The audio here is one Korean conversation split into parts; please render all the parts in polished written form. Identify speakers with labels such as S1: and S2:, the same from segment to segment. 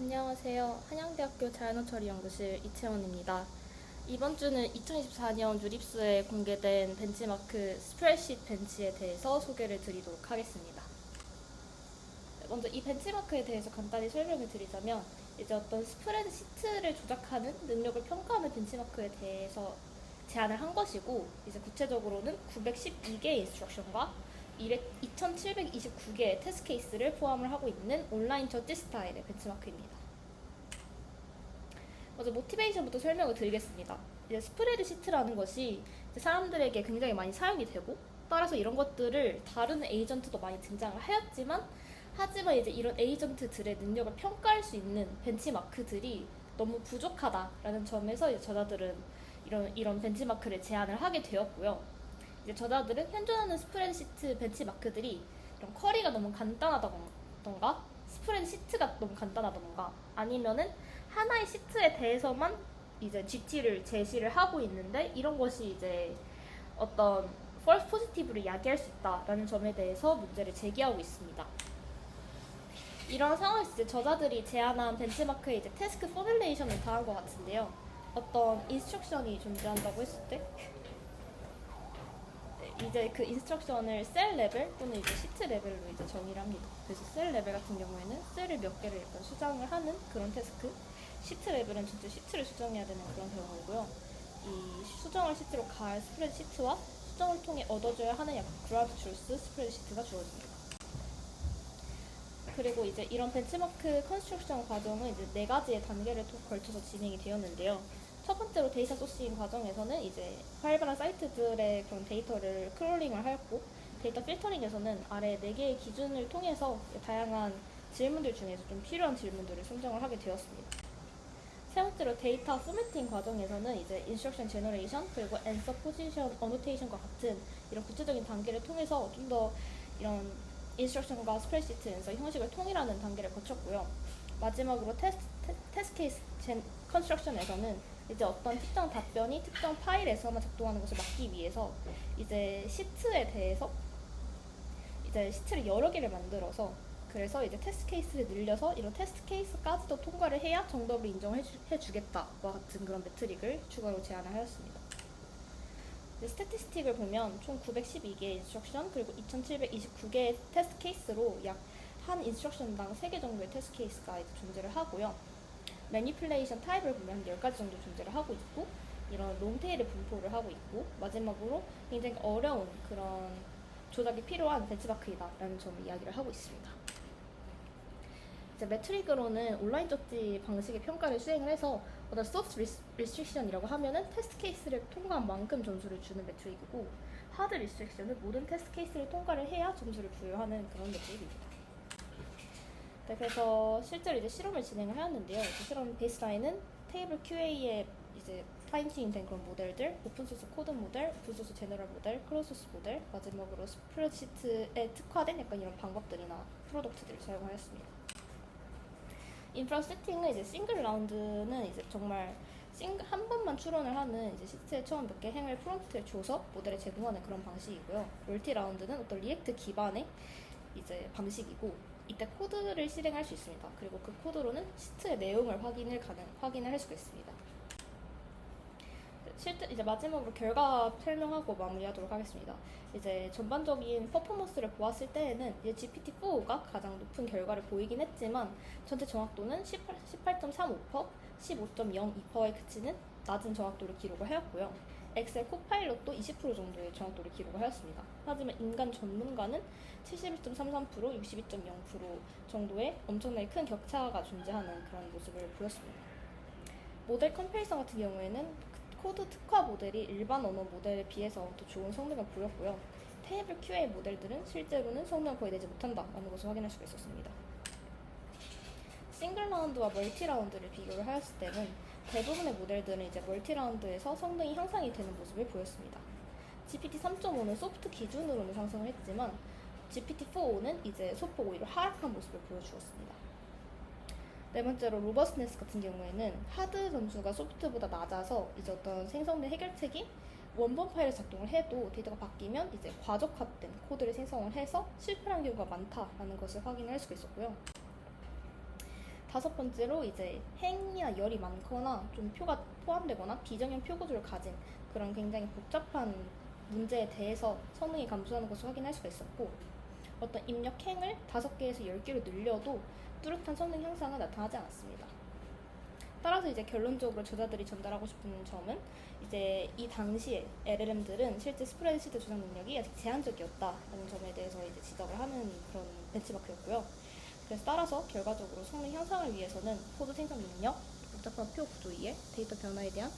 S1: 안녕하세요. 한양대학교 자연어처리연구실 이채원입니다. 이번 주는 2024년 유립수에 공개된 벤치마크 스프레드시트 벤치에 대해서 소개를 드리도록 하겠습니다. 먼저 이 벤치마크에 대해서 간단히 설명을 드리자면 이제 어떤 스프레드시트를 조작하는 능력을 평가하는 벤치마크에 대해서 제안을 한 것이고, 이제 구체적으로는 912개의 인스트럭션과 2729개의 테스트 케이스를 포함을 하고 있는 온라인 저지 스타일의 벤치마크입니다. 먼저 모티베이션부터 설명을 드리겠습니다. 이제 스프레드 시트라는 것이 사람들에게 굉장히 많이 사용이 되고, 따라서 이런 것들을 다루는 에이전트도 많이 등장을 하지만 이제 이런 에이전트들의 능력을 평가할 수 있는 벤치마크들이 너무 부족하다라는 점에서 이제 저자들은 이런 벤치마크를 제안을 하게 되었고요. 이제 저자들은 현존하는 스프레드시트 벤치마크들이 이런 쿼리가 너무 간단하다던가 스프레드 시트가 너무 간단하다던가 아니면은 하나의 시트에 대해서만 이제 GT를 제시를 하고 있는데, 이런 것이 이제 어떤 false positive를 야기할 수 있다라는 점에 대해서 문제를 제기하고 있습니다. 이런 상황에서 이제 저자들이 제안한 벤치마크에 이제 태스크 포뮬레이션을 더한 것 같은데요. 어떤 인스트럭션이 존재한다고 했을 때 이제 그 인스트럭션을 셀 레벨 또는 이제 시트 레벨로 이제 정의를 합니다. 그래서 셀 레벨 같은 경우에는 셀을 몇 개를 약간 수정을 하는 그런 태스크, 시트 레벨은 진짜 시트를 수정해야 되는 그런 경우고요. 이 수정을 시트로 가할 스프레드 시트와 수정을 통해 얻어줘야 하는 약간 그라운드 트루스 스프레드 시트가 주어집니다. 그리고 이제 이런 벤치마크 컨스트럭션 과정은 이제 4가지의 단계를 걸쳐서 진행이 되었는데요. 첫 번째로 데이터 소싱 과정에서는 이제 활발한 사이트들의 그런 데이터를 크롤링을 하였고, 데이터 필터링에서는 아래 4개의 기준을 통해서 다양한 질문들 중에서 좀 필요한 질문들을 선정을 하게 되었습니다. 세 번째로 데이터 포매팅 과정에서는 이제 인스트럭션 제너레이션 그리고 앤서 포지션 어노테이션과 같은 이런 구체적인 단계를 통해서 좀 더 이런 인스트럭션과 스프레드시트에서 형식을 통일하는 단계를 거쳤고요. 마지막으로 테스트 케이스 컨스트럭션에서는 이제 어떤 특정 답변이 특정 파일에서만 작동하는 것을 막기 위해서 이제 시트에 대해서 이제 시트를 여러 개를 만들어서, 그래서 이제 테스트 케이스를 늘려서 이런 테스트 케이스까지도 통과를 해야 정답을 인정해주겠다와 같은 그런 메트릭을 추가로 제안을 하였습니다. 스태티스틱을 보면 총 912개의 인스트럭션 그리고 2729개의 테스트 케이스로 약 한 인스트럭션당 3개 정도의 테스트 케이스가 이제 존재를 하고요. 매니플레이션 타입을 보면 10가지 정도 존재를 하고 있고, 이런 롱테일을 분포를 하고 있고, 마지막으로 굉장히 어려운 그런 조작이 필요한 벤치마크이다라는 점을 이야기를 하고 있습니다. 이제 매트릭으로는 온라인 쪽지 방식의 평가를 수행을 해서 어떤 소프트 리스트릭션이라고 하면은 테스트 케이스를 통과한 만큼 점수를 주는 매트릭이고, 하드 리스트릭션은 모든 테스트 케이스를 통과를 해야 점수를 부여하는 그런 매트릭입니다. 네, 그래서 실제로 이제 실험을 진행을 하였는데요. 그 실험 베이스라인은 테이블 QA에 이제 파인튜닝된 그런 모델들, 오픈소스 코드 모델, 오픈소스 제너럴 모델, 클로즈소스 모델, 마지막으로 스프레드시트에 특화된 약간 이런 방법들이나 프로덕트들을 사용하였습니다. 인프라 세팅은 이제 싱글 라운드는 이제 정말 한 번만 추론을 하는 이제 시트에 처음 몇 개 행을 프롬프트에 줘서 모델을 제공하는 그런 방식이고요. 멀티 라운드는 어떤 리액트 기반의 이제 방식이고, 이때 코드를 실행할 수 있습니다. 그리고 그 코드로는 시트의 내용을 확인을 할 수가 있습니다. 실제 이제 마지막으로 결과 설명하고 마무리하도록 하겠습니다. 이제 전반적인 퍼포먼스를 보았을 때에는 이제 GPT-4가 가장 높은 결과를 보이긴 했지만, 전체 정확도는 18.35%, 15.02%에 그치는 낮은 정확도를 기록을 하였고요. 엑셀 코파일럿도 20% 정도의 정확도를 기록을 하였습니다. 하지만 인간 전문가는 71.33%, 62.0% 정도의 엄청나게 큰 격차가 존재하는 그런 모습을 보였습니다. 모델 컴패리선 같은 경우에는 코드 특화 모델이 일반 언어 모델에 비해서 더 좋은 성능을 보였고요. 테이블 QA 모델들은 실제로는 성능을 거의 내지 못한다라는 것을 확인할 수가 있었습니다. 싱글 라운드와 멀티 라운드를 비교를 하였을 때는 대부분의 모델들은 이제 멀티 라운드에서 성능이 향상이 되는 모습을 보였습니다. GPT 3.5는 소프트 기준으로는 상승을 했지만 GPT-4는 이제 소폭 오히려 하락한 모습을 보여주었습니다. 네 번째로 로버스네스 같은 경우에는 하드 점수가 소프트보다 낮아서 이제 어떤 생성된 해결책이 원본 파일에 작동을 해도 데이터가 바뀌면 이제 과적화된 코드를 생성을 해서 실패하는 경우가 많다라는 것을 확인할 수가 있었고요. 다섯 번째로 이제 행이나 열이 많거나 좀 표가 포함되거나 비정형 표 구조를 가진 그런 굉장히 복잡한 문제에 대해서 성능이 감소하는 것을 확인할 수가 있었고, 어떤 입력행을 5개에서 10개로 늘려도 뚜렷한 성능 향상은 나타나지 않았습니다. 따라서 이제 결론적으로 저자들이 전달하고 싶은 점은 이제 이 당시에 LLM들은 실제 스프레드시트 조작 능력이 아직 제한적이었다라는 점에 대해서 이제 지적을 하는 그런 벤치마크였고요. 그래서 따라서 결과적으로 성능 향상을 위해서는 코드 생성 능력, 복잡한 표 구조 이해, 데이터 변화에 대한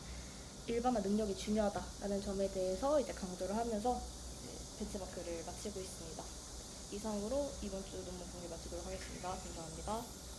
S1: 일반화 능력이 중요하다라는 점에 대해서 이제 강조를 하면서 이제 벤치마크를 마치고 있습니다. 이상으로 이번 주 논문 공유 마치도록 하겠습니다. 감사합니다.